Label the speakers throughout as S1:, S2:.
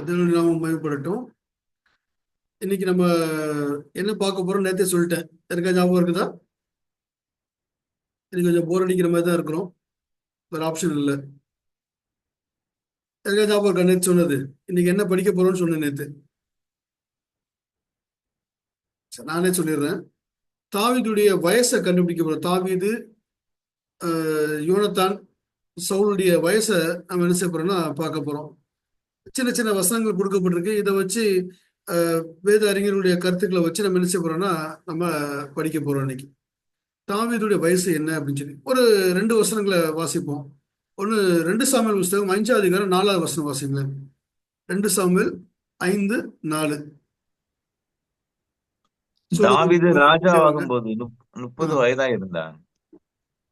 S1: தேவனுடைய நாமம் மகிமைப்படட்டும். இன்னைக்கு நம்ம என்ன பார்க்க போறோம் நேத்தே சொல்லிட்டேன். எனக்கு ஞாபகம் இருக்குதா? இன்னைக்கு கொஞ்சம் போர் அடிக்கிற மாதிரி தான் இருக்கிறோம். வேற ஆப்ஷன் இல்லை. எனக்கு ஞாபகம் இருக்கா நேத்து சொன்னது? இன்னைக்கு என்ன படிக்க போறோம்னு சொன்னேன் நேத்து. சரி, நானே சொல்லிடுறேன். தாவீதுடைய வயசை கண்டுபிடிக்க போறோம். தாவீது, யோனத்தான், சவுலுடைய வயசை நம்ம என்ன செய்ய போறோம்னா பார்க்க போறோம். சின்ன சின்ன வசனங்கள் கொடுக்கப்பட்டிருக்கு. இதை வச்சு வேத அறிஞர்களுடைய கருத்துக்களை வச்சு நம்ம என்ன செய்ய போறோம்னா நம்ம படிக்க போறோம் இன்னைக்கு. தாவீதுடைய வயசு என்ன அப்படின்னு சொல்லி ஒரு ரெண்டு வசனங்களை வாசிப்போம். ஒன்று, 2 சாமுவேல் புஸ்தகம் 5ஆம் அதிகாரம் 4வது வசனம் வாசிங்களேன். 2 சாமுவேல் 5:4.
S2: தாவீது
S1: சூழலுக்கு முக்கியவாங்க.
S2: ராஜாவாகும்போது
S1: ஆ.
S2: 30 வயதா இருந்தான்.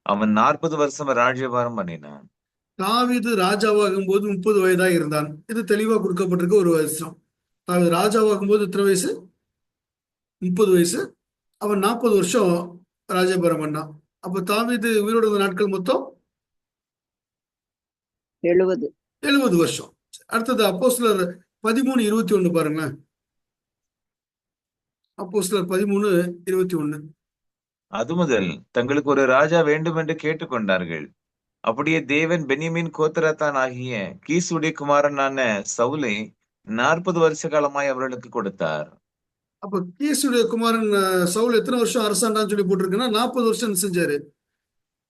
S2: அவன் 40 வருஷம் ராஜ்யபாரம் பண்ணினான்.
S1: தாவீது ராஜாவாகும் போது 30 வயதா இருந்தான். இது தெளிவா கொடுக்கப்பட்டிருக்க ஒரு வசனம். தாவீது ராஜாவாகும் போது எத்தனை வயசு? 30 வயசு. அவன் 40 வருஷம் ராஜபாரம் பண்ணான். அப்ப தாவீது உயிரோட இருந்த நாட்கள் மொத்தம்
S3: 70.
S1: 70 வருஷம். அடுத்தது அப்போஸ்தலர் 13:21 பாருங்களேன். அப்போஸ்தலர் 13:21.
S2: அது முதல் தங்களுக்கு ஒரு ராஜா வேண்டும் என்று கேட்டுக்கொண்டார்கள். அப்படியே தேவன் பென்யமீன் கோத்திரத்தான் ஆகிய கீசுடைய குமாரனான சவுலை 40 வருஷ காலமாய் அவர்களுக்கு கொடுத்தார்.
S1: அப்ப கீசுடைய குமாரன் சவுல் எத்தனை வருஷம் அரசாண்டான்னு சொல்லி போட்டிருக்குன்னா 40 வருஷம் என்ன செஞ்சாரு?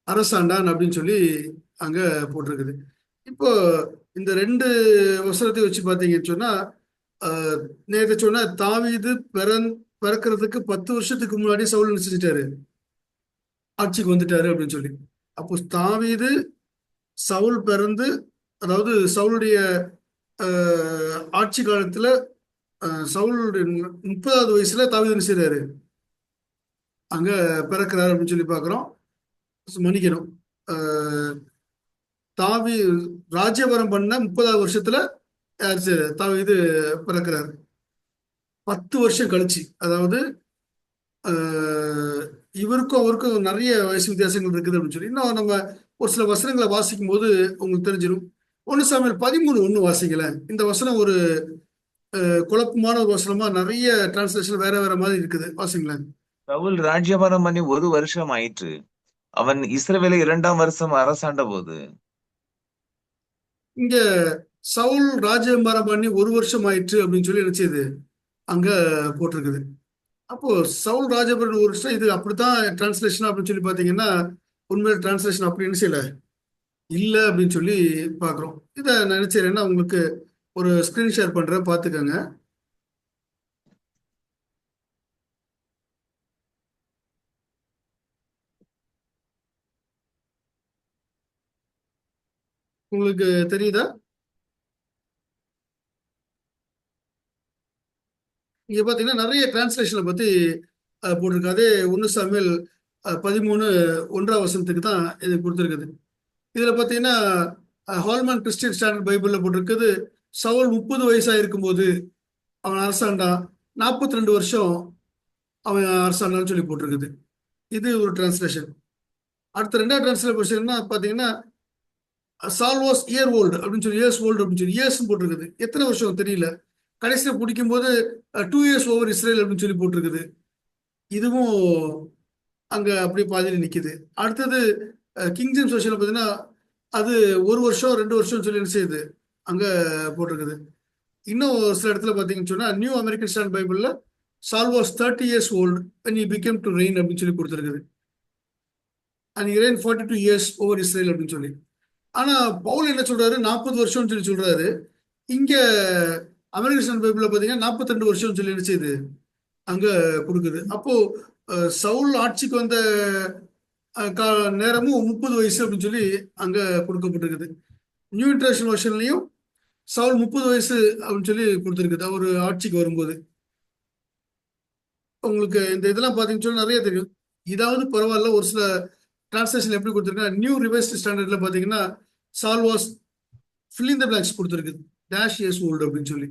S1: அரசாண்டான் அப்படின்னு சொல்லி அங்க போட்டிருக்குது. இப்போ இந்த ரெண்டு வசனத்தை வச்சு பார்த்தீங்கன்னு சொன்னா, அஹ், நேத்து சொன்னா தாவீது பிறக்கிறதுக்கு 10 வருஷத்துக்கு முன்னாடி சவுல் என்ன செஞ்சிட்டாரு? ஆட்சிக்கு வந்துட்டாரு அப்படின்னு சொல்லி. அப்போ தாவீது சவுல் பிறந்து, அதாவது சவுளுடைய ஆட்சி காலத்துல சவுளுடைய 30வது வயசுல தாவீது என்ன செய்றாரு? அங்க பிறக்கிறாரு அப்படின்னு சொல்லி பார்க்கிறோம். மன்னிக்கணும். அஹ், தாவி ராஜ்யபாரம் பண்ண 30வது வருஷத்துல யார் தாவீது பிறக்கிறாரு. 10 வருஷம் கழிச்சு, அதாவது அஹ், இவருக்கும் அவருக்கும் நிறைய வயசு வித்தியாசங்கள் இருக்குது அப்படின்னு சொல்லி இன்னும் நம்ம ஒரு சில வசனங்களை வாசிக்கும் போது உங்களுக்கு தெரிஞ்சிடும். 1 சாமுவேல் 13:1 வாசிக்கல. இந்த வசனம் ஒரு குழப்பமான ஒரு வசனமா, நிறைய டிரான்ஸ்லேஷன் வேற வேற மாதிரி இருக்குது. வாசிங்களேன்.
S2: சவுல் ராஜ்யபாரம் பண்ணி 1 வருஷம் ஆயிற்று. அவன் இஸ்ரவேலை 2ஆம் வருஷம் அரசாண்ட போது.
S1: இங்க சவுல் ராஜ்யபாரம் பண்ணி 1 வருஷம் ஆயிற்று அப்படின்னு சொல்லி நினைச்சது அங்க போட்டிருக்குது. அப்போ சவுல் ராஜபுரம் 1 வருஷம், இது அப்படித்தான் டிரான்ஸ்லேஷன் அப்படின்னு சொல்லி பாத்தீங்கன்னா உண்மையில டிரான்ஸ்லேஷன் அப்படின்னு செய்யல இல்ல அப்படின்னு சொல்லி பாக்குறோம். இதை நினைச்சேன்னா உங்களுக்கு ஒரு ஸ்கிரீன் ஷேர் பண்றேன், பாத்துக்கோங்க. உங்களுக்கு தெரியுதா? இங்க பாத்தீங்கன்னா நிறைய டிரான்ஸ்லேஷனை பத்தி போட்டிருக்கு. அதே 1 சாமுவேல் 13:1 தான் இது கொடுத்துருக்குது. இதுல பாத்தீங்கன்னா ஹால்மன் கிறிஸ்டியன் ஸ்டாண்டர்ட் பைபிள்ல போட்டிருக்குது, சவுல் 30 வயசா இருக்கும்போது அவன் அரசாண்டான், 42 வருஷம் அவன் அரசாண்டான்னு சொல்லி போட்டிருக்குது. இது ஒரு டிரான்ஸ்லேஷன். அடுத்த ரெண்டாவது டிரான்ஸ்லேஷன் பாத்தீங்கன்னா சால் வாஸ் இயர் ஓல்டு அப்படின்னு சொல்லி, இயர்ஸ் ஓல்டு அப்படின்னு சொல்லி இயர்ஸ் போட்டிருக்குது. எத்தனை வருஷம் தெரியல. கடைசியில் பிடிக்கும் போது 2 இயர்ஸ் ஓவர் இஸ்ரேல் அப்படின்னு சொல்லி போட்டிருக்குது. இதுவும் அங்க அப்படியே பாதியில் நிக்குது. அடுத்தது கிங் ஜேம்ஸ் வெர்ஷன்ல பார்த்தீங்கன்னா அது 1 வருஷம் 2 வருஷம் சொல்லி என்ன செய்யுது அங்க போட்டிருக்குது. இன்னும் ஒரு சில இடத்துல பார்த்தீங்கன்னு சொன்னா நியூ அமெரிக்கன் ஸ்டாண்டர்ட் பைபிள்ல சால் was 30 years old when he became to reign அப்படின்னு சொல்லி கொடுத்துருக்குது. and he reigned 42 years over Israel அப்படின்னு சொல்லி. ஆனா பவுல் என்ன சொல்றாரு? 40 வருஷம்னு சொல்லி சொல்றாரு. இங்க அமெரிக்கன் ஸ்டாண்டர்ட் பைபிள்ல பார்த்தீங்கன்னா 42 வருஷம் சொல்லி என்ன செய்யுது அங்க கொடுக்குது. அப்போ சவுல் ஆட்சிக்கு வந்த நேரமும் 30 வயசு அப்படின்னு சொல்லி அங்க கொடுக்கப்பட்டிருக்குது. நியூ இன்டர்நேஷனல் வருஷன்லயும் சவுல் 30 வயசு அப்படின்னு சொல்லி கொடுத்துருக்குது அவர் ஆட்சிக்கு வரும்போது. உங்களுக்கு இந்த இதெல்லாம் பார்த்தீங்கன்னு சொன்னா நிறைய தெரியும். இதாவது பரவாயில்ல, ஒரு சில டிரான்ஸ்லேஷன் எப்படி கொடுத்துருக்கா, நியூ ரிவைஸ்ட் ஸ்டாண்டர்ட்ல பார்த்தீங்கன்னா Sal was fill in the blanks கொடுத்துருக்குது, டேஷ் இயர்ஸ் ஓல்டு அப்படின்னு சொல்லி.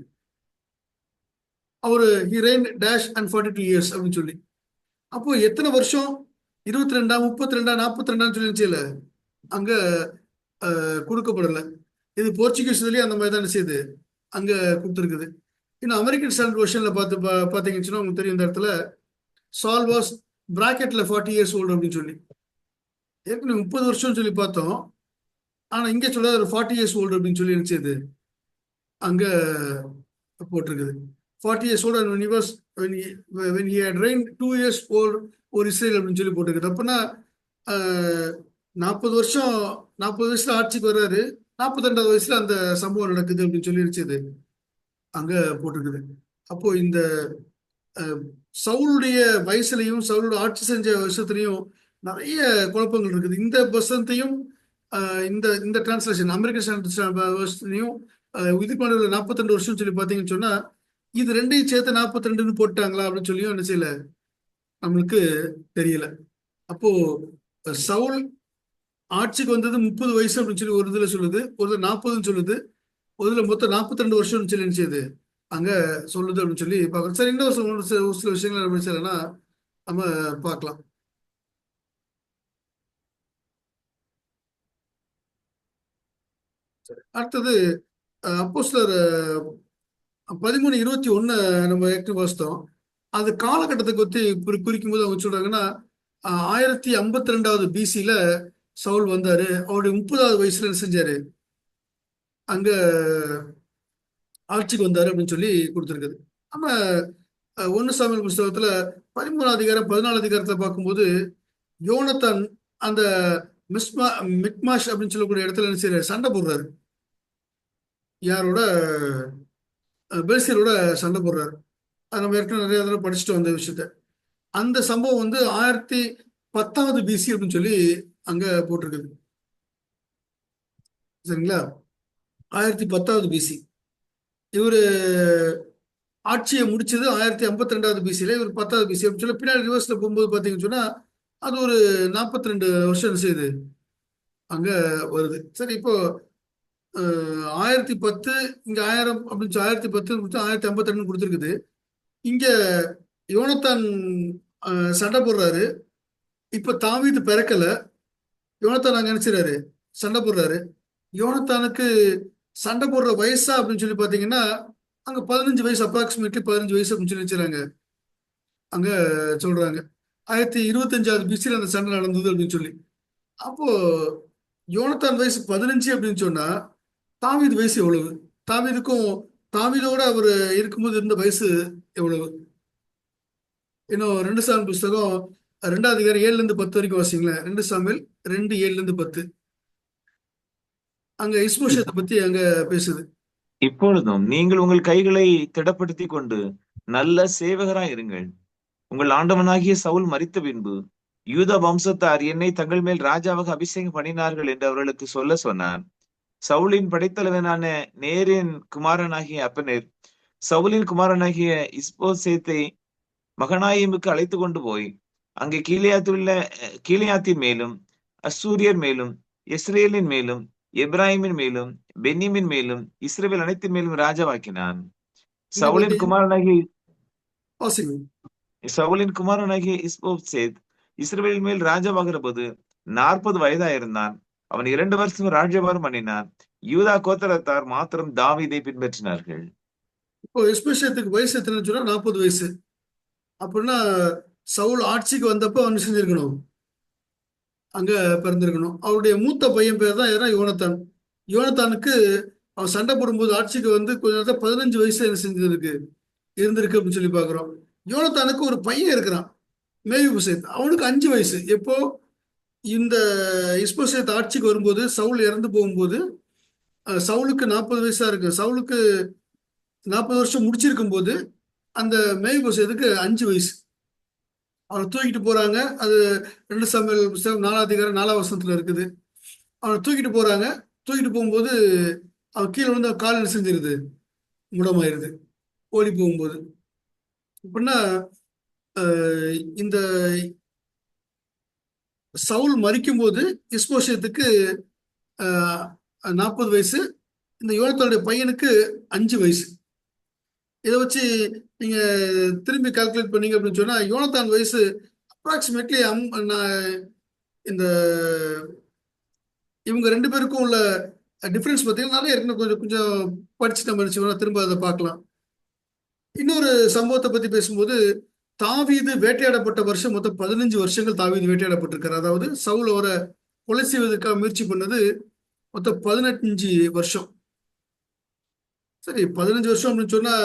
S1: அவரு he rain dash and 42 years அப்படின்னு சொல்லி. அப்போ எத்தனை வருஷம்? 22, 32, 42 சொல்லி அங்க கொடுக்கப்படல. இது போர்ச்சுகீஸ்லயே அந்த மாதிரி தான் செய்யுது அங்க கொடுத்துருக்குது. இன்னும் அமெரிக்கன் ஸ்டாண்டர்ட் வெர்ஷன்ல பாத்தீங்கன்னு சொன்னா உங்களுக்கு தெரியும், இந்த இடத்துல சால் வாஸ் பிராக்கெட்ல 40 இயர்ஸ் ஓல்டு அப்படின்னு சொல்லி. ஏற்கனவே 30 வருஷம்னு சொல்லி பார்த்தோம். ஆனா இங்க சொல்ல ஒரு 40 இயர்ஸ் ஓல்டு அப்படின்னு சொல்லி இருந்துச்சு. அங்க போட்டிருக்குது 40 years old when he was when he had reigned 2 years old ஒரு இஸ்ரேல் அப்படின்னு சொல்லி போட்டிருக்குது. அப்படின்னா 40 வருஷம், 40 வயசுல ஆட்சிக்கு வர்றாரு, 42வது வயசுல அந்த சம்பவம் நடக்குது அப்படின்னு சொல்லி இருந்துச்சு அங்க போட்டிருக்குது. அப்போ இந்த அஹ், சவுளுடைய வயசுலையும் சவுளுடைய ஆட்சி செஞ்ச வருஷத்துலையும் நிறைய குழப்பங்கள் இருக்குது. இந்த வசனத்தையும் இந்த இந்த டிரான்ஸ்லேஷன் அமெரிக்கன் ஸ்டாண்டர்ட் வருஷத்துலையும் இதுக்கு மேலே 42 வருஷம் சொல்லி பார்த்தீங்கன்னு சொன்னா இது ரெண்டையும் சேர்த்து 42ன்னு போட்டாங்களா அப்படின்னு சொல்லியும் என்ன செய்யல, நம்மளுக்கு தெரியல. அப்போ சவுல் ஆட்சிக்கு வந்தது 30 வயசு அப்படின்னு சொல்லி ஒரு இதுல சொல்லுது, ஒரு இதுல 40ன்னு சொல்லுது, ஒரு இதுல மொத்தம் 42 வருஷம்னு சொல்லி நினைச்சது அங்க சொல்லுது அப்படின்னு சொல்லி பார்க்கணும். சரி, இன்னும் ஒரு சில விஷயங்கள் நம்ம செய்யலைன்னா நம்ம பார்க்கலாம். அடுத்தது அப்போஸ்தலர் 13:21 நம்ம ஏற்கனவே வாசித்தோம். அது காலகட்டத்தை பத்தி குறிக்கும் போது அவங்க சொல்றாங்கன்னா 1052வது பிசில சவுல் வந்தாரு. அவருடைய 30வது வயசுல என்ன செஞ்சாரு, அங்க ஆட்சிக்கு வந்தாரு அப்படின்னு சொல்லி கொடுத்துருக்குது. நம்ம 1 சாமுவேல் புஸ்தகத்துல 13 அதிகாரம் 14 அதிகாரத்துல பார்க்கும்போது யோனத்தான் அந்த மிஸ்மா மிக்மாஷ் அப்படின்னு சொல்லக்கூடிய இடத்துல என்ன செய்யறாரு, சண்டை போடுறாரு. யாரோட, பெலிஸ்தரோட சண்டை போடுறாரு. அது நம்ம ஏற்கனவே நிறைய தடவை படிச்சுட்டு வந்த விஷயத்த. அந்த சம்பவம் வந்து 1010வது பிசி அப்படின்னு சொல்லி அங்க போட்டிருக்குது. சரிங்களா, 1010வது பிசி. இவரு ஆட்சியை முடிச்சது 1052வது பிசியில, இவர் 10வது பிசி அப்படின்னு சொல்லி பின்னாடி ரிவர்ஸ்ல போகும்போது பாத்தீங்கன்னு சொன்னா அது ஒரு 42 வருஷம் செய்யுது அங்க வருது. சரி, இப்போ 1010 இங்க 1000 அப்படின்னு சொல்லி 1010 1052 கொடுத்துருக்குது. இங்க யோனத்தான் சண்டை போடுறாரு. இப்ப தாவீது பிறக்கல, யோனத்தான் அங்க நினைச்சிடாரு சண்டை போடுறாரு. யோனத்தானுக்கு சண்டை போடுற வயசா அப்படின்னு சொல்லி பாத்தீங்கன்னா அங்க 15 வயசு, அப்ராக்சிமேட்லி 15 வயசு அப்படின்னு சொல்லி வச்சுறாங்க அங்க சொல்றாங்க. 1025வது பிசியில் அந்த சண்டை நடந்தது அப்படின்னு சொல்லி. அப்போ யோனத்தான் வயசு 15 அப்படின்னு சொன்னா தாவீது வயசு எவ்வளவு, தாவீதுக்கும் தாவீதோட அவர் இருக்கும்போது இருந்த வயசு எவ்வளவு? இன்னும் 2 சாமுவேல் புஸ்தகம் 2வது அதிகாரம் 7ல இருந்து 10 வரைக்கும் வாசிங்களேன். 2 சாமுவேல் 2:7-10 அங்க இஸ்போஷத்தை பத்தி அங்க பேசுது.
S2: இப்பொழுதும் நீங்கள் உங்கள் கைகளை திடப்படுத்திக் கொண்டு நல்ல சேவகராய் இருங்கள். உங்கள் ஆண்டவனாகிய சவுல் மரித்த பின்பு யூத வம்சத்தார் என்னை தங்கள் மேல் ராஜாவாக அபிஷேகம் பண்ணினார்கள் என்று அவர்களுக்கு சொல்ல சொன்னான். சவுலின் படைத்தலைவனான நேரின் குமாரனாகிய அப்பனேர் சவுலின் குமாரனாகிய இஸ்போசேத்தை மகனாயிமுக்கு அழைத்து கொண்டு போய் அங்கே கீலேயாத்தின் மேலும் அசூரியர் மேலும் இஸ்ரேலின் மேலும் எப்ராஹிமின் மேலும் பென்னிமின் மேலும் இஸ்ரேல் அனைத்தின் மேலும் ராஜாவாக்கினான்.
S1: இங்க
S2: சவுலின்
S1: பாத்தீங்கன்னா
S2: குமாரனாகிய
S1: வாசிங்க.
S2: சவுலின் குமாரனாகிய இஸ்போசேத் இஸ்ரவேலின் மேல் ராஜாவாகிற போது 40 வயதாயிருந்தான். அவன் 2 வருஷம் ராஜ்யபாரம் பண்ணினான். யூதா கோத்திரத்தார் மாத்திரம் தாவீதை பின்பற்றினார்கள்.
S1: இப்போ இஸ்போஷத்துக்கு வயசு எத்தனைன்னு சொன்னா 40 வயசு. அப்படின்னா சவுல் ஆட்சிக்கு வந்தப்ப அவன் செஞ்சிருக்கணும், அங்க பிறந்திருக்கணும். அவருடைய மூத்த பையன் பேர் தான் யாரா, யோனத்தான். யோனத்தானுக்கு அவன் சண்டை போடும்போது ஆட்சிக்கு வந்து கொஞ்ச நேரத்தில் 15 வயசுல என்ன செஞ்சதுக்கு இருந்திருக்கு அப்படின்னு சொல்லி பாக்குறோம். யோனத்தானுக்கு ஒரு பையன் இருக்கிறான், மேயுபுசேத். அவனுக்கு 5 வயசு. எப்போ இந்த இஸ்போசேத் ஆட்சிக்கு வரும்போது, சவுல் இறந்து போகும்போது சவுலுக்கு 40 வயசா இருக்கு. சவுலுக்கு 40 வருஷம் முடிச்சிருக்கும் போது அந்த மேயுபுசேத்துக்கு 5 வயசு. அவனை தூக்கிட்டு போறாங்க. அது 2 சாமுவேல் புஸ்தகம் 4வது அதிகாரம் 4வது வசனத்துல இருக்குது. அவனை தூக்கிட்டு போறாங்க. தூக்கிட்டு போகும்போது அவன் கீழே வந்து கால் என்ன செஞ்சிருது, முடமாயிருது ஓடி போகும்போது. அப்படின்னா இந்த சவுல் மரிக்கும் போது இஸ்போஷத்துக்கு 40 வயசு, இந்த யோனத்தானுடைய பையனுக்கு 5 வயசு. இதை வச்சு நீங்க திரும்பி கால்குலேட் பண்ணீங்க அப்படின்னு சொன்னா யோனத்தான் வயசு அப்ராக்சிமேட்லி இந்த இவங்க 2 பேருக்கும் உள்ள டிஃபரன்ஸ் பார்த்தீங்கன்னா நிறைய இருக்கு. கொஞ்சம் கொஞ்சம் படிச்சு நம்ம நினைச்சோம்னா திரும்ப அதை பார்க்கலாம். இன்னொரு சம்பவத்தை பத்தி பேசும்போது, தாவீது வேட்டையாடப்பட்ட வருஷம் மொத்தம் 15 வருஷங்கள் தாவீது வேட்டையாடப்பட்டிருக்காரு. அதாவது சவுல் அவரை கொலை செய்வதற்காக முயற்சி பண்ணது மொத்தம் 15 வருஷம். சரி, 15 வருஷம் அப்படின்னு சொன்னா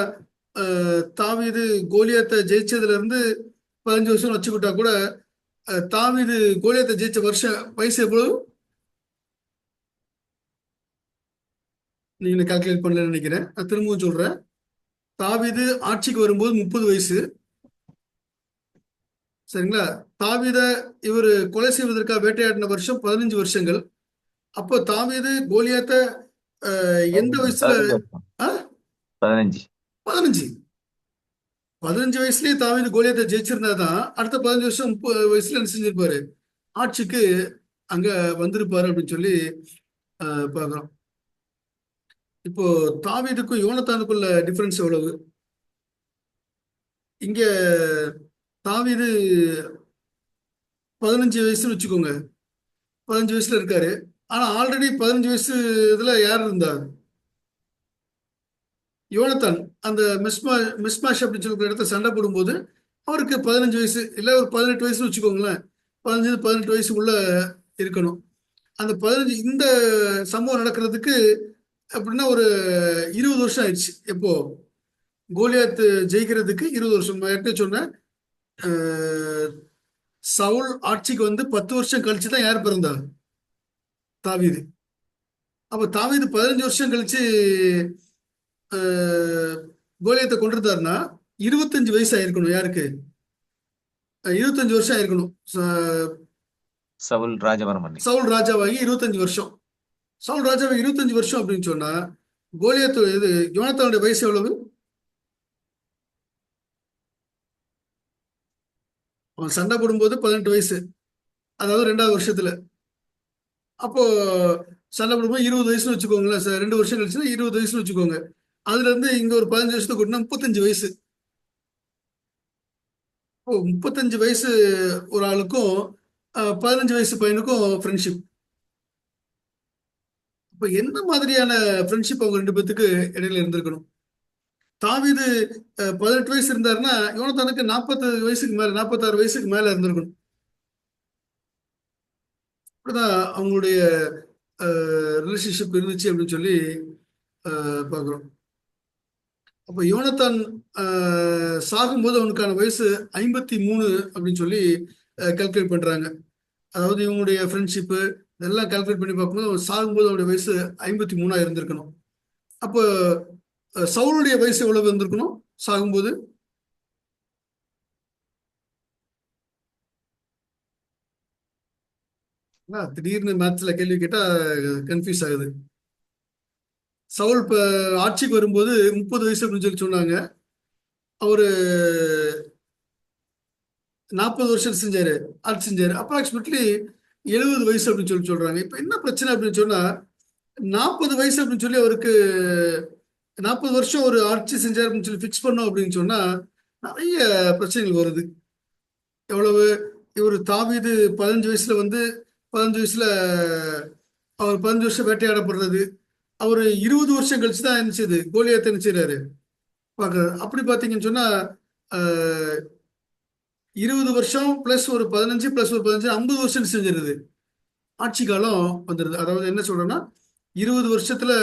S1: தாவீது கோலியாத்தை ஜெயிச்சதுல இருந்து 15 வருஷம் வச்சுக்கிட்டா கூட தாவீது கோலியாத்தை ஜெயிச்ச வருஷம் வயசு எவ்வளவு நீங்க கால்குலேட் பண்ணலன்னு நினைக்கிறேன். நான் திரும்பவும் சொல்றேன். தாவீது ஆட்சிக்கு வரும்போது 30 வயசு, சரிங்களா? தாவீத இவர் கொலை செய்வதற்காக வேட்டையாடின வருஷம் 15 வருஷங்கள். அப்போ தாவீது கோலியாத்த எந்த வயசுல?
S2: 15
S1: 15 15 வயசுலயே தாவீது கோலியாத்தை ஜெயிச்சிருந்தாதான் அடுத்த 15 வருஷம் 30 வயசுல என்ன செஞ்சிருப்பாரு, ஆட்சிக்கு அங்க வந்திருப்பாரு அப்படின்னு சொல்லி பார்க்கிறோம். இப்போ தாவீதுக்கும் யோனத்தானுக்குள்ள டிஃபரன்ஸ் எவ்வளவு? இங்க தாவீது 15 வயசுன்னு வச்சுக்கோங்க, 15 வயசுல இருக்காரு. ஆனா ஆல்ரெடி 15 வயசு இதுல யார் இருந்தா? யோனத்தான் அந்த மிஸ்மாஷ் அப்படின்னு சொல்லிற இடத்த சண்டை போடும்போது அவருக்கு 15 வயசு இல்ல ஒரு 18 வயசுன்னு வச்சுக்கோங்களேன். 15 18 வயசுக்குள்ள இருக்கணும். அந்த 15 இந்த சம்பவம் நடக்கிறதுக்கு அப்படின்னா ஒரு 20 வருஷம் ஆயிடுச்சு. எப்போ கோலியாத் ஜெயிக்கிறதுக்கு 20 வருஷம். ஏற்கனவே சொன்னேன், சவுல் ஆட்சிக்கு வந்து 10 வருஷம் கழிச்சு தான் யார் பிறந்தா? தாவீது. அப்ப தாவீது 15 வருஷம் கழிச்சு கோலியத்தை கொண்டிருந்தாருன்னா 25 வயசு ஆயிருக்கணும். யாருக்கு? 25 வருஷம் ஆயிருக்கணும்.
S2: சவுல் ராஜவரம்
S1: சவுல் ராஜாவாகி 25 வருஷம். சவுல் ராஜாவாகி 25 வருஷம் அப்படின்னு சொன்னா கோலியத்து இது யோனத்தானுடைய வயசு எவ்வளவு? அவன் சண்டை போடும்போது 18 வயசு, அதாவது 2வது வருஷத்துல. அப்போ சண்டை போடும்போது 20 வயசுன்னு வச்சுக்கோங்களேன். 2 வருஷம் கழிச்சுன்னா 20 வயசுன்னு வச்சுக்கோங்க. அதுல இருந்து இங்க ஒரு 15 வருஷத்துக்கு கூட்டினா 35 வயசு. 35 வயசு ஒரு ஆளுக்கும் 15 வயசு பையனுக்கும் ஃப்ரெண்ட்ஷிப். இப்ப என்ன மாதிரியான ஃப்ரெண்ட்ஷிப் அவங்க 2 பேத்துக்கு இடையில இருந்திருக்கணும்? தாவீது 18 வயசு இருந்தாருன்னா யோனத்தானுக்கு 40 வயசுக்கு மேல 46 வயசுக்கு மேல இருந்திருக்கணும். இப்படிதான் அவங்களுடைய ரிலேஷன்ஷிப் இருந்துச்சு அப்படின்னு சொல்லி பார்க்குறோம். அப்போ யோனத்தான் சாகும்போது அவனுக்கான வயசு 53 அப்படின்னு சொல்லி கால்குலேட் பண்றாங்க. அதாவது இவங்களுடைய ஃப்ரெண்ட்ஷிப்பு இதெல்லாம் கால்குலேட் பண்ணி பார்க்கும்போது அவன் சாகும்போது அவனுடைய வயசு 53 இருந்திருக்கணும். அப்போ சவுளுடைய வயசு எவ்வளவு இருந்திருக்கணும் சாகும்போது? திடீர்னு மேத்ஸ்ல கேள்வி கேட்டா கன்ஃபியூஸ் ஆகுது. சவுல் இப்ப ஆட்சிக்கு வரும்போது 30 வயசு அப்படின்னு சொல்லி சொன்னாங்க. அவரு 40 வருஷம் செஞ்சாரு, ஆட்சி செஞ்சாரு. அப்ராக்சிமேட்லி 70 வயசு அப்படின்னு சொல்லி சொல்றாங்க. இப்ப என்ன பிரச்சனை அப்படின்னு சொன்னா 40 வயசு அப்படின்னு சொல்லி அவருக்கு 40 வருஷம் ஒரு ஆட்சி செஞ்சார் அப்படின்னு சொல்லி ஃபிக்ஸ் பண்ணோம் அப்படின்னு சொன்னா நிறைய பிரச்சனைகள் வருது. எவ்வளவு இவர் தாவீது 15 வயசுல வந்து 15 வயசுல அவர் 15 வருஷம் வேட்டையாடப்படுறது, அவர் 20 வருஷம் கழிச்சு தான் நினைச்சது கோலியாத்தை நினைச்சாரு பார்க்கறது. அப்படி பார்த்தீங்கன்னு சொன்னா 20 வருஷம் பிளஸ் ஒரு 15 பிளஸ் ஒரு 15 50 வருஷம் செஞ்சிருது. ஆட்சி காலம் வந்துடுது. அதாவது என்ன சொல்றேன்னா 20 வருஷத்துல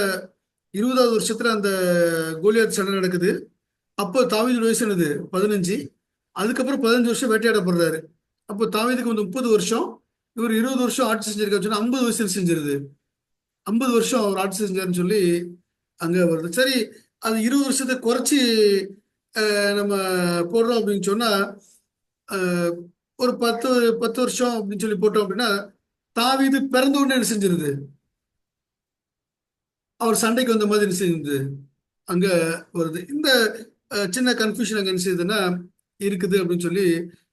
S1: 20வது வருஷத்துல அந்த கோலியாத் சண்டை நடக்குது. அப்போ தாவீது வயசு என்னது 15. அதுக்கப்புறம் 15 வருஷம் வேட்டையாடப்படுறாரு. அப்போ தாவீதுக்கு வந்து 30 வருஷம், இவர் 20 வருஷம் ஆட்சி செஞ்சிருக்காரு சொன்னா 50 வருஷம் செஞ்சிருது. 50 வருஷம் அவர் ஆட்சி செஞ்சாருன்னு சொல்லி அங்க வருது. சரி, அது 20 வருஷத்தை குறைச்சி நம்ம போடுறோம் அப்படின்னு சொன்னா ஒரு 10 வருஷம் அப்படின்னு சொல்லி போட்டோம் அப்படின்னா தாவீது பிறந்த உடனே என்ன செஞ்சிருது, அவர் சண்டைக்கு வந்த மாதிரி செஞ்சது அங்க வருது. இந்த சின்ன கன்ஃபியூஷன் அங்க என்ன செய்யுதுன்னா இருக்குது அப்படின்னு சொல்லி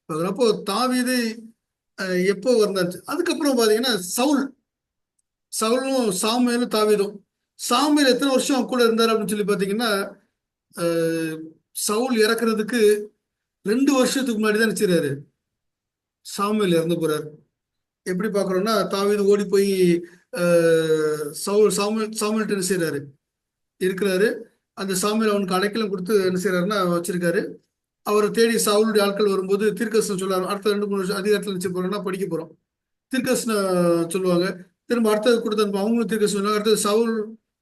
S1: பார்க்குறோம். அப்போ தாவீது எப்போ வந்தாச்சு? அதுக்கப்புறம் பாத்தீங்கன்னா சவுலும் சாமுவேலும் தாவீதும். சாமுவேல் எத்தனை வருஷம் கூட இருந்தார் அப்படின்னு சொல்லி பாத்தீங்கன்னா சவுல் இறக்குறதுக்கு 2 வருஷத்துக்கு முன்னாடி தான் நினைச்சிருக்காரு சாமுவேல் இறந்து போறாரு. எப்படி பாக்குறோம்னா தாவீது ஓடி போய் சவுல் சாமுவேல்ட்ட என்ன செய்றாரு இருக்கிறாரு. அந்த சாமுவேல் அவனுக்கு அடைக்கலம் கொடுத்து என்ன செய்றாருன்னா வச்சிருக்காரு. அவரை தேடி சவுலுடைய ஆட்கள் வரும்போது தீர்க்கதரிசனம் சொல்றாரு. அடுத்த 2 3 வருஷம் அதிகாரத்தில் நிச்சயம் போறோம்னா படிக்க போறோம். தீர்க்கதரிசனம் சொல்லுவாங்க. திரும்ப அடுத்தது கொடுத்து அனுப்ப அவங்களும் தீர்க்கதரிசனம் சொல்லுவாங்க. அடுத்தது சவுல்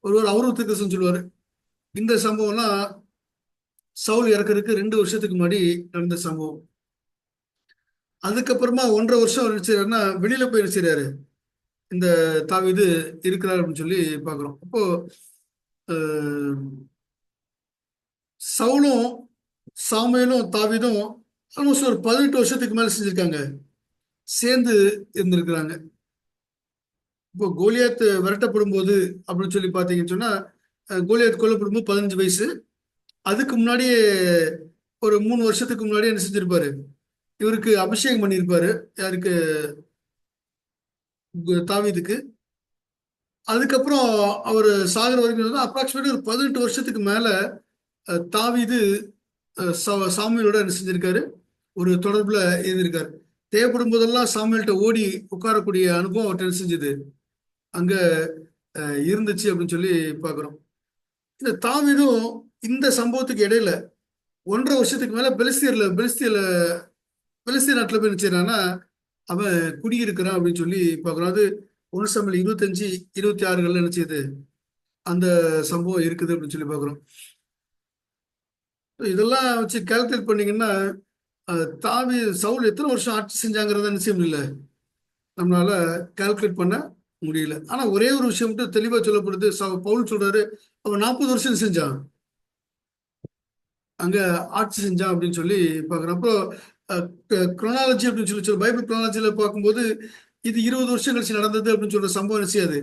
S1: ஒருவர் அவரும் தீர்க்கதரிசனம் சொல்லுவாரு. இந்த சம்பவம்லாம் சவுல் இறக்கறதுக்கு 2 வருஷத்துக்கு முன்னாடி நடந்த சம்பவம். அதுக்கப்புறமா 1.5 வருஷம் அவர் என்ன செய்றாருன்னா வெளியில போய் என்ன செய்றாரு, இந்த தாவீது இருக்கிறார் அப்படின்னு சொல்லி பார்க்கிறோம். அப்போ அஹ், சவுலும் சாமுவேலும் தாவீதும் ஆல்மோஸ்ட் ஒரு 18 வருஷத்துக்கு மேல செஞ்சிருக்காங்க, சேர்ந்து இருந்திருக்கிறாங்க. இப்போ கோலியாத் விரட்டப்படும் போது அப்படின்னு சொல்லி பார்த்தீங்கன்னு சொன்னா கோலியாத் கொல்லப்படும் போது 15 வயசு. அதுக்கு முன்னாடியே ஒரு 3 வருஷத்துக்கு முன்னாடியே என்ன செஞ்சிருப்பாரு, இவருக்கு அபிஷேகம் பண்ணியிருப்பாரு. யாருக்கு? தாவீதுக்கு. அதுக்கப்புறம் அவர் சாகர வரைக்கும் அப்ராக்சிமேட்லி ஒரு 18 வருஷத்துக்கு மேல தாவீது சாமுவேலோட என்ன செஞ்சிருக்காரு, ஒரு தொடர்புல இருந்திருக்காரு. தேவைப்படும் போதெல்லாம் சாமுவேல்கிட்ட ஓடி உட்காரக்கூடிய அனுபவம் அவர்கிட்ட என்ன செஞ்சது, அங்க இருந்துச்சு அப்படின்னு சொல்லி பார்க்கிறோம். இந்த தாவீதும் இந்த சம்பவத்துக்கு இடையில 1.5 வருஷத்துக்கு மேல பெலிஸ்திய நாட்டுல போய் நினைச்சானா அவன் குடியிருக்கிறான் அப்படின்னு சொல்லி பார்க்கிறோம். அது 1 சாமுவேல் 25 26 நினைச்சது அந்த சம்பவம் இருக்குது அப்படின்னு சொல்லி பார்க்கிறோம். இதெல்லாம் வச்சு கால்குலேட் பண்ணீங்கன்னா சவுல் எத்தனை வருஷம் ஆட்சி செஞ்சாங்கிறத நிச்சயம் இல்லை, நம்மளால கால்குலேட் பண்ண முடியல. ஆனா ஒரே ஒரு விஷயம் மட்டும் தெளிவா சொல்லப்படுது. பவுல் சொல்றாரு, அவன் 40 வருஷம் செஞ்சான், அங்க ஆட்சி செஞ்சான் அப்படின்னு சொல்லி பார்க்குறோம். அப்போ குரோனாலஜி அப்படின்னு சொல்லி பைபிள் குரோனாலஜியில பார்க்கும்போது இது 20 வருஷம் கழிச்சு நடந்தது அப்படின்னு சொல்ற சம்பவம் என்ன செய்யாது,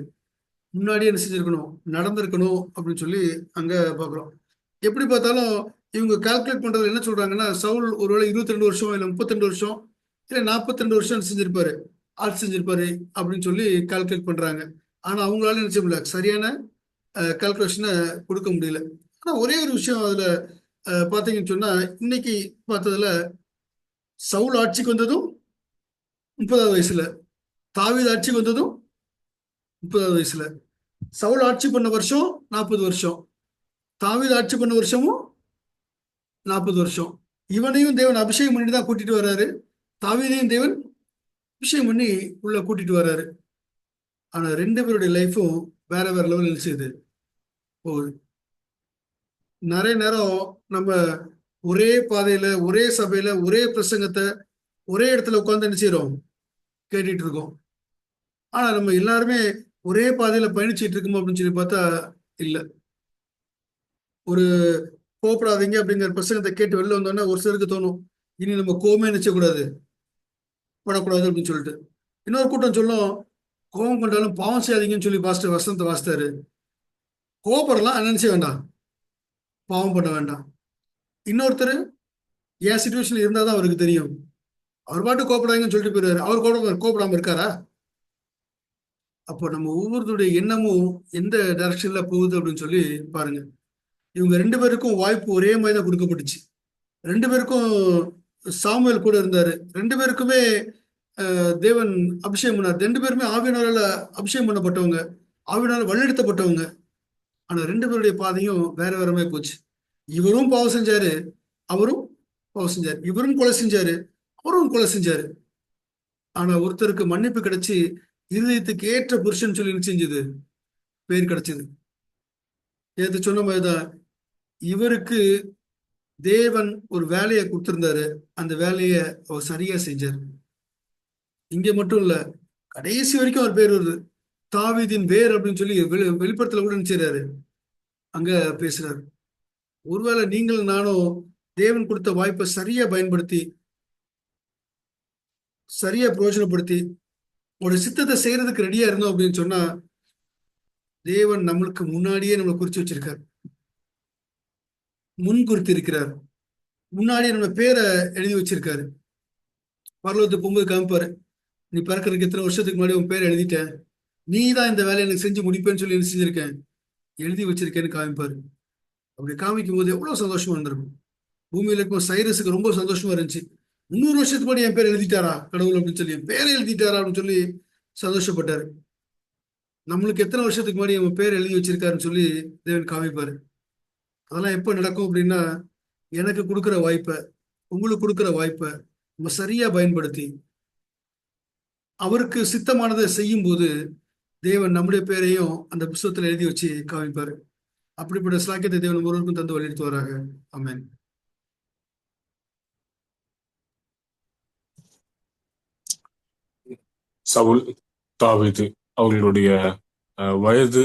S1: முன்னாடியே என்ன செஞ்சிருக்கணும், நடந்திருக்கணும் அப்படின்னு சொல்லி அங்க பார்க்குறோம். எப்படி பார்த்தாலும் இவங்க கால்குலேட் பண்றது என்ன சொல்றாங்கன்னா, சவுல் ஒருவேளை 22 வருஷம் இல்லை 32 வருஷம் இல்லை 42 வருஷம் செஞ்சிருப்பாரு, ஆட்சி செஞ்சிருப்பாரு அப்படின்னு சொல்லி கால்குலேட் பண்றாங்க. ஆனா அவங்களால என்ன செய்ய முடியல, சரியான கால்குலேஷனை கொடுக்க முடியல. ஆனா ஒரே ஒரு விஷயம் அதுல பாத்தீங்கன்னு சொன்னா, இன்னைக்கு பார்த்ததுல சவுல் ஆட்சிக்கு வந்ததும் 30வது வயசுல, தாவீது ஆட்சிக்கு வந்ததும் 30வது வயசுல. சவுல் ஆட்சி பண்ண வருஷம் 40 வருஷம், தாவீது ஆட்சி பண்ண வருஷமும் 40 வருஷம். இவனையும் தேவன் அபிஷேகம் பண்ணி தான் கூட்டிட்டு வர்றாரு, தாவீதையும் தேவன் அபிஷேகம் பண்ணி உள்ள கூட்டிட்டு வர்றாரு. ஆனா 2 பேருடைய லைஃபும் வேற வேற லெவல் செய்யுது போகுது. நிறைய நேரம் நம்ம ஒரே பாதையில, ஒரே சபையில, ஒரே பிரசங்கத்தை ஒரே இடத்துல உட்கார்ந்து என்ன செய்யறோம், கேட்டுட்டு இருக்கோம். ஆனா நம்ம எல்லாருமே ஒரே பாதையில பயணிச்சுட்டு இருக்கோம் அப்படின்னு சொல்லி பார்த்தா இல்ல. ஒரு கோபப்படாதீங்க அப்படிங்கிற பிரசங்கத்தை கேட்டு வெளில வந்தோன்னா ஒரு சிலருக்கு தோணும், இனி நம்ம கோவமே நினைச்சக்கூடாது, படக்கூடாது அப்படின்னு சொல்லிட்டு. இன்னொரு கூட்டம் சொல்லும், கோபம் கொண்டாலும் பாவம் செய்யாதீங்கன்னு சொல்லி பாஸ்டர் வசனத்தை வாசித்தாரு, கோபப்படலாம் நினைச்ச வேண்டாம், பாவம் பண்ண வேண்டாம். இன்னொருத்தர் என் சுச்சுவேஷன் இருந்தாதான் அவருக்கு தெரியும், அவர் பாட்டு கோபப்படாதீங்கன்னு சொல்லிட்டு போயிருவாரு, அவர் கோபப்படாம இருக்காரா? அப்போ நம்ம ஒவ்வொருத்தருடைய எண்ணமும் எந்த டைரக்ஷன்ல போகுது அப்படின்னு சொல்லி பாருங்க. இவங்க 2 பேருக்கும் வாய்ப்பு ஒரே மாதிரி தான் கொடுக்கப்பட்டுச்சு. 2 பேருக்கும் சாமுவேல் கூட இருந்தாரு. 2 பேருக்குமே தேவன் அபிஷேகம் பண்ணார். 2 பேருமே ஆவியினால அபிஷேகம் பண்ணப்பட்டவங்க, ஆவியினால வழிநடத்தப்பட்டவங்க. ஆனா 2 பேருடைய பாதையும் வேற வேற மாதிரி போச்சு. இவரும் பாவம் செஞ்சாரு, அவரும் பாவம் செஞ்சாரு. இவரும் கொலை செஞ்சாரு, அவரும் கொலை செஞ்சாரு. ஆனா ஒருத்தருக்கு மன்னிப்பு கிடைச்சு இருதயத்துக்கு ஏற்ற புருஷன் சொல்லி செஞ்சது பேர் கிடைச்சது. ஏற்று சொன்ன மாதிரிதான் இவருக்கு தேவன் ஒரு வேலையை கொடுத்திருந்தாரு, அந்த வேலையை அவர் சரியா செஞ்சார். இங்க மட்டும் இல்ல, கடைசி வரைக்கும் அவர் பேர் வருது, தாவீதின் வேர் அப்படின்னு சொல்லி வெளிப்படத்துல கூட நினைச்சாரு, அங்க பேசுறாரு. ஒருவேளை நீங்களும் நானும் தேவன் கொடுத்த வாய்ப்பை சரியா பயன்படுத்தி, சரியா பிரயோஜனப்படுத்தி ஒரு சித்தத்தை செய்யறதுக்கு ரெடியா இருந்தோம் அப்படின்னு சொன்னா, தேவன் நம்மளுக்கு முன்னாடியே நம்மளை குறிச்சு வச்சிருக்காரு, முன் குறித்து இருக்கிறார், முன்னாடியே நம்ம பேரை எழுதி வச்சிருக்காரு. பரலோகத்துக்கு போகும்போது காமிப்பாரு, நீ பிறக்கிறதுக்கு எத்தனை வருஷத்துக்கு முன்னாடி உன் பேரை எழுதிட்டேன், நீ தான் இந்த வேலையை எனக்கு செஞ்சு முடிப்பேன்னு சொல்லி என்ன செஞ்சிருக்கேன், எழுதி வச்சிருக்கேன்னு காமிப்பாரு. அப்படி காமிக்கும் போது எவ்வளவு சந்தோஷமா இருந்திருக்கும். பூமியில இருக்கும் சைரஸுக்கு ரொம்ப சந்தோஷமா இருந்துச்சு. 300 வருஷத்துக்கு முன்னாடி என் பேர் எழுதிட்டாரா கடவுள் அப்படின்னு சொல்லி, என் பேரை எழுதிட்டாரா அப்படின்னு சொல்லி சந்தோஷப்பட்டாரு. நம்மளுக்கு எத்தனை வருஷத்துக்கு முன்னாடி நம்ம பேர் எழுதி வச்சிருக்காருன்னு சொல்லி தேவன் காமிப்பாரு. அதெல்லாம் எப்ப நடக்கும் அப்படின்னா, எனக்கு கொடுக்குற வாய்ப்பை, உங்களுக்கு கொடுக்குற வாய்ப்பை நம்ம சரியா பயன்படுத்தி அவருக்கு சித்தமானதை செய்யும் போது தேவன் நம்முடைய பேரையும் அந்த புஸ்தகத்துல எழுதி வச்சு காமிப்பாரு. அப்படிப்பட்ட ஸ்லாக்கியத்தை தேவன் ஒருவருக்கும் தந்து வழிநடத்து வராங்க. ஆமென்.
S3: சவுல், தாவீது அவர்களுடைய வயது